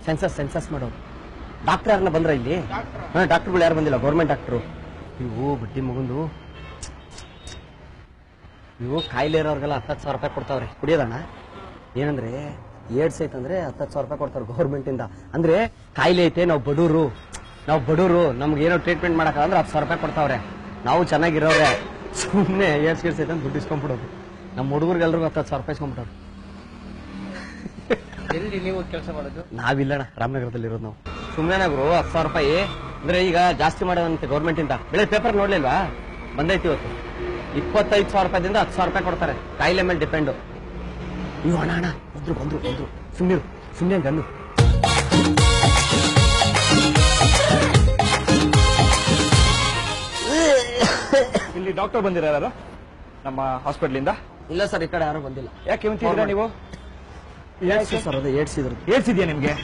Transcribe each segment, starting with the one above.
Census ಮಾಡೋರು. Doctor ಯಾರನ್ನ ಬಂದ್ರ ಇಲ್ಲಿ? ಡಾಕ್ಟರ್ಗಳು ಯಾರು ಬಂದಿಲ್ಲ, ಗೌರ್ಮೆಂಟ್ ಡಾಕ್ಟ್ರು. ಇವು ಬಡ್ಡಿ ಮಗಂದು ಇವು ಕಾಯಿಲೆ ಇರೋರ್ಗೆಲ್ಲ 10,000 ರೂಪಾಯಿ ಕೊಡ್ತಾವ್ರೆ ಕುಡಿಯೋದಣ್ಣ. ಏನಂದ್ರೆ ಏಡ್ಸ್ ಐತಂದ್ರೆ 10,000 ರೂಪಾಯಿ ಕೊಡ್ತಾರೆ ಗೌರ್ಮೆಂಟ್ ಇಂದ. ಅಂದ್ರೆ ಕಾಯಿಲೆ ಐತೆ, ನಾವು ಬಡೂರು ನಮ್ಗೆ ಏನೋ ಟ್ರೀಟ್ಮೆಂಟ್ ಮಾಡಕ್ಕಂದ್ರೆ 10,000 ರೂಪಾಯಿ ಕೊಡ್ತಾವ್ರೆ. ನಾವು ಚೆನ್ನಾಗಿರೋರೆ ಸುಮ್ಮನೆ ಏಡ್ಸ್ ಐತೆ ಅಂತ ದುಡ್ಡು ಇಸ್ಕೊಂಡ್ಬಿಡೋದು. ನಮ್ಮ ಹುಡುಗರಿಗೆಲ್ರಿಗೂ 10,000 ರೂಪಾಯಿ ಇಸ್ಕೊಂಡ್ಬಿಡೋದು. ಎಲ್ಲಿ ನೀವು ಕೆಲಸ ಮಾಡೋದು? ನಾವಿಲ್ಲಣ್ಣ, ರಾಮನಗರದಲ್ಲಿ ಇರೋದು ನಾವು. ಸುಮ್ಮನೆ ಗುರು 10,000 ರೂಪಾಯಿ ಅಂದ್ರೆ ಈಗ ಜಾಸ್ತಿ ಮಾಡೋದಂತೆ ಗೌರ್ಮೆಂಟ್ ಇಂದ. ಬೆಳಗ್ಗೆ ಪೇಪರ್ ನೋಡ್ಲಿಲ್ವಾ? ಬಂದೈತಿ ಇವತ್ತು. 25,000 ರೂಪಾಯಿದಿಂದ 10,000 ರೂಪಾಯಿ ಕೊಡ್ತಾರೆ. ಕಾಯಿಲೆ ಮೇಲೆ ಡಿಪೆಂಡು. ಇವು ಅಣ್ಣ ಬಂದ್ರು ಸುಮ್ಮನೆ ಗಂದು. ಇಲ್ಲಿ ಡಾಕ್ಟರ್ ಬಂದಿರ ನಮ್ಮ ಹಾಸ್ಪಿಟಲ್ ಇಂದ? ಇಲ್ಲ ಸರ್, ಈ ಕಡೆ ಯಾರು ಬಂದಿಲ್ಲ. ಯಾಕೆ ಅಂತಿದ್ದೀರಾ ನೀವು? ಸರ್ ಅದು ಏಡ್ಸ್ ಇದೆಯಾ ನಿಮ್ಗೆ?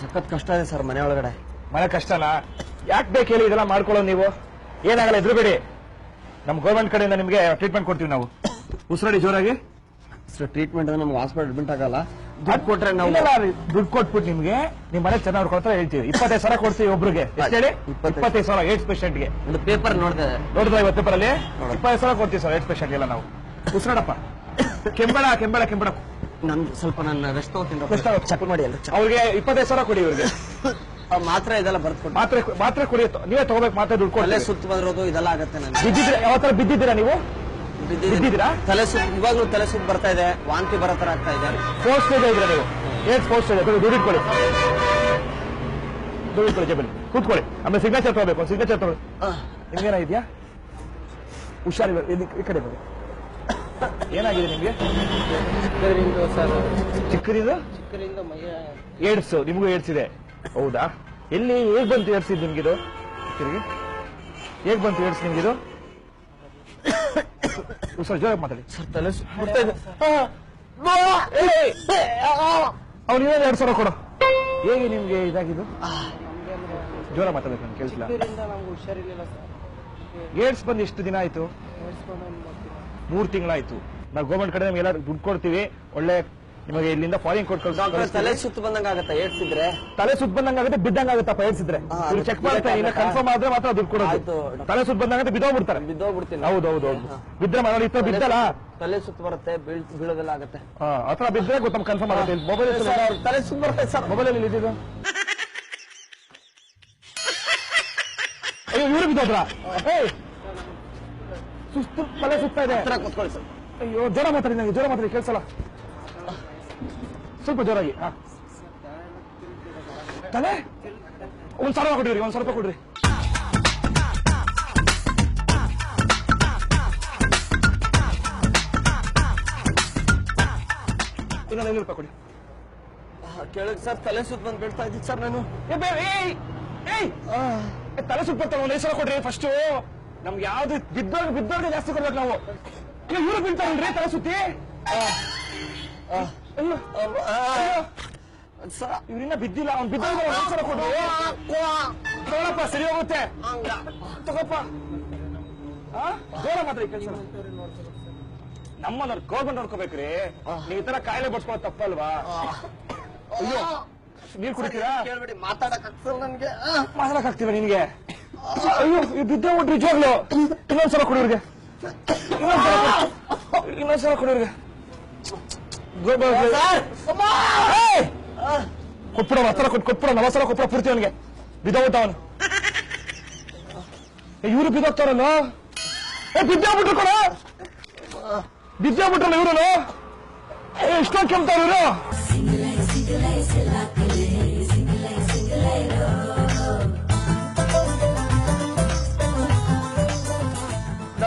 ಸಖತ್ ಕಷ್ಟ ಇದೆ ಸರ್ ಮನೆ ಒಳಗಡೆ. ಮನೆ ಕಷ್ಟನಾ? ಯಾಕೆ ಬೇಕು ಹೇಳಿ ಇದೆಲ್ಲ ಮಾಡ್ಕೊಳ್ಳೋದು ನೀವು? ಏನಾಗಲ್ಲ, ಎದುರುಬೇಡಿ. ನಮ್ಮ ಗೌರ್ಮೆಂಟ್ ಕಡೆಯಿಂದ ನಿಮ್ಗೆ ಟ್ರೀಟ್ಮೆಂಟ್ ಕೊಡ್ತೀವಿ ನಾವು. ಉಸಿರಾಡಿ ಜೋರಾಗಿ. ಟ್ರೀಟ್ಮೆಂಟ್ ನಮ್ಗೆ ಹಾಸ್ಪಿಟಲ್ ಅಡ್ಮಿಟ್ ಆಗಲ್ಲ. ದುಡ್ಡು ಕೊಟ್ರೆ ನಾವು ದುಡ್ಡು ಕೊಟ್ಬಿಟ್ಟು ನಿಮ್ಗೆ ನಿಮ್ ಮನೆ ಚೆನ್ನಾಗಿ ನೋಡ್ಕೊಳ್ತಾರೆ ಹೇಳ್ತೀವಿ. 25,000 ಕೊಡ್ತೀವಿ ಒಬ್ರಿಗೆ. ಹೇಳಿ 25,000 ಏಡ್ಸ್ ಪೇಷಂಟ್ ಗೆ. ಒಂದು ಪೇಪರ್ ನೋಡಿದೆ ಇವತ್ತು ಪೇಪರ್ ಅಲ್ಲಿ 25,000 ಕೊಡ್ತೀವಿ ಸರ್ ಏಡ್ಸ್ ಪೇಷಂಟ್ ಎಲ್ಲ ನಾವು. ಉಸಿರಾಡಪ್ಪ. ಕೆಂಬಳ ನನ್ ಸ್ವಲ್ಪ ನಾನು ರೆಸ್ಟ್ ತಗೋತೀನಿ. ಚೆಕ್ ಮಾಡಿ ಅಲ್ಲ, ಅವ್ರಿಗೆ 25,000 ಕೊಡಿ. ಇವ್ರಿಗೆ ಮಾತ್ರ ಇದೆಲ್ಲ ಬರ್ತ್ಕೊಡಿ. ಮಾತ್ರೆ ಕುಡಿಯುತ್ತೋ ನೀವೇ ತಗೋಬೇಕು. ಮಾತ್ರೆ ದುಡ್ಡು ಕೊಡಲೇ ಸುತ್ತು ಬಂದಿರೋದು ಇದೆಲ್ಲ ಆಗತ್ತೆ. ನಾನು ಬಿದ್ದಿದ್ರೆ ಯಾವ ಬಿದ್ದಿದ್ದೀರಾ ನೀವು? ಬಿದ್ದಿದ್ದೀರಾ? ತಲೆ ಸುತ್ತು, ಇವಾಗ್ಲೂ ತಲೆ ಸುತ್ತು ಬರ್ತಾ ಇದೆ, ವಾಂತಿ ಬರೋ ತರ ಆಗ್ತಾ ಇದೆ. ಫೋರ್ಸ್ ಸ್ಟೇಜ್ ಇದ್ರೆ ನೀವು ಏಡ್ಸ್ ಫೋರ್ಸ್ ಸ್ಟೇಜ್. ದುಡ್ಡು ಇಟ್ಕೊಳ್ಳಿ ಜೇಬಲ್ಲಿ ಕೂತ್ಕೊಳ್ಳಿ. ಆಮೇಲೆ ಸಿಗ್ನೇಚರ್ ತಗೋಬೇಕು. ಸಿಗ್ನೇಚರ್ ತಗೊಳ್ಳಿ. ನಿಮ್ಗೇನ ಇದೆಯಾ? ಹುಷಾರಿಲ್ಲ, ಈ ಕಡೆ ಬನ್ನಿ. ಏನಾಗಿದೆ ನಿಮ್ಗೆ? ಚಿಕ್ಕರಿಂದ ಏಡ್ಸ್. ನಿಮಗೂ ಏಡ್ಸ್ ಇದೆ? ಹೌದಾ? ಎಲ್ಲಿ ಹೇಗ್ ಬಂತು ಏಡ್ಸ್ ಇದು ನಿಮ್ಗಿದು? ಹೇಗ್ ಬಂತು ಏಡ್ಸ್ ನಿಮ್ಗಿದು? ಸರ್ ಜೋರಾಗಿ ಮಾತಾಡಿ ಸರ್. ತಲೆ ಸುತ್ತಾ ಇದೆ. ಅವ್ನು ಇನ್ನೇನು 2,000 ಕೊಡು. ಹೇಗೆ ನಿಮ್ಗೆ ಇದಾಗಿದ್ದು? ಜೋರಾಗಿ ಮಾತಾಡ್ಬೇಕು, ನನ್ಗೆ ಕೇಳಿಸಿಲ್ಲ. ಏಡ್ಸ್ ಬಂದು ಎಷ್ಟು ದಿನ ಆಯ್ತು? 3 ತಿಂಗಳಾಯ್ತು. ನಾವು ಗೌರ್ಮೆಂಟ್ ಕಡೆ ನಮ್ಗೆ ಎಲ್ಲ ದುಡ್ಡು ಕೊಡ್ತೀವಿ. ಒಳ್ಳೆ ನಿಮಗೆ ಇಲ್ಲಿಂದ ಫಾರಿನ್ ಕೊಟ್ಟು ತಲೆ ಸುತ್ತು ಬಂದಂಗ ಆಗತ್ತ ಏಡ್ಸ್ ಇದ್ರೆ? ತಲೆ ಸುತ್ತ ಬಂದಂಗ ಆಗುತ್ತೆ, ಬಿದ್ದಂಗ ಆಗುತ್ತಪ್ಪ ಏಡ್ಸ್ ಇದ್ರೆ. ಚೆಕ್ ಮಾಡ್ತಾ ಇಲ್ಲ, ಕನ್ಫರ್ಮ್ ಆದ್ರೆ ಮಾತ್ರ ದುಡ್ಡು ಕೊಡೋದು. ತಲೆ ಸುತ್ತ ಬಂದಂಗ ಬಿದ್ದೋಗ್ಬಿಡ್ತಾರೆ. ಹೌದು. ಬಿದ್ರೆ ಮನೇಲಿ ಇತ್ತು ಬಿದ್ದಲ್ಲ, ತಲೆ ಸುತ್ತ ಬರುತ್ತೆ, ಬೀಳೋದೆಲ್ಲ ಆಗುತ್ತೆ. ಆತರ ಬಿದ್ರೆ ಗೊತ್ತ ಕನ್ಫರ್ಮ್ ಆಗುತ್ತೆ. ಮೊಬೈಲ್ ತಲೆ ಸುತ್ತ ಬರುತ್ತೆ ಸರ್. ಮೊಬೈಲ್ ಅಲ್ಲಿ ಇದ್ದಿದ್ದು. ಅಯ್ಯೋ ಇವ್ರು ಬಿದ್ದೋದ್ರ? ಸುಸ್ತು ತಲೆ ಸುತ್ತಾ ಇದೆ. ಕೂತ್ಕೊಳ್ಳಿ ಸರ್. ಅಯ್ಯೋ ಜೋರ ಮಾತಾಡಿ, ನಂಗೆ ಜೋರ ಮಾತಾಡಿ ಕೇಳಿಸಲ್ಲ. ಸ್ವಲ್ಪ ಜೋರಾಗಿ. ತಲೆ 1,000 ಕೊಡ್ರಿ. 1,000 ರೂಪಾಯಿ ಕೊಡ್ರಿ. ಇನ್ನೊಂದು 500 ರೂಪಾಯಿ ಕೊಡಿ. ಕೇಳಕ್ ಸರ್, ತಲೆ ಸುತ್ತ ಬಂದು ಬೀಳ್ತಾ ಇದ್ದೀನಿ ಸರ್ ನಾನು. ತಲೆ ಸುತ್ತ ಬರ್ತಾವೆ. 1,000 ಕೊಡ್ರಿ ಫಸ್ಟ್. ನಮ್ಗೆ ಯಾವ್ದು ಬಿದ್ದೋರ್ಗೆ ಜಾಸ್ತಿ ಕೊಡ್ಬೇಕು ನಾವು. ಇವ್ರು ಬೀಳ್ತಾರಲ್ರಿ ತಲೆ ಸುತ್ತಿ. ಇವ್ರಿನ್ನ ಬಿದ್ದಿಲ್ಲ. ಅವ್ನು ಬಿದ್ದಾಗ 1,000 ಕೊಡ್ರಿ. ತಗೊಳಪ್ಪ, ಸರಿ ಹೋಗುತ್ತೆ. ತಗೋಪ್ಪ. ಜೋರ ಮಾತ್ರ ಕೆಲಸ. ನಮ್ಮನ್ನ ಗೌರ್ಮೆಂಟ್ ನೋಡ್ಕೋಬೇಕ್ರಿ. ನೀವು ಈ ತರ ಕಾಯಿಲೆ ಬಡ್ಸ್ಕೊಳ್ಳೋದು ತಪ್ಪಲ್ವಾ? ಅಯ್ಯೋ ನೀರ್ ಕುಡಿತೀರಾ? ಕೇಳ್ಬೇಡಿ, ಮಾತಾಡಕ್ ಆಗ್ತಲ್ಲ ನನ್ಗೆ. ಮಾತಾಡಕ್ ಆಗ್ತೀವ ನಿನ್ಗೆ? ಅಯ್ಯೋ ಬಿದ್ದೆ ಬಿಟ್ರಿ ಜೋಗ್ಲು. ಇನ್ನೊಂದ್ಸಲ ಕೊಡೋರ್ಗೆ. ಇನ್ನೊಂದ್ಸಲ ಕೊಡೋರ್ಗೆ. ಕೊಟ್ಬಿಡ, 10 ಕೊಟ್ಬಿಡ. 40 ಕೊಟ್ಬಿಡ ಪೂರ್ತಿ ಅವನಿಗೆ. ಬಿದ್ದೋಗ್ಬಿಟ್ಟ ಅವನು. ಇವ್ರು ಬಿದ್ದೋಗ್ತಾರಲ್ಲ. ಬಿದ್ದೋಗ್ಬಿಟ್ರು ಕೊಡ. ಬಿದ್ದೋಗ್ಬಿಟ್ರಲ್ಲ ಇವ್ರು. ಎಷ್ಟೊಂದು ಕೆಮ್ತಾರ ಇವರು.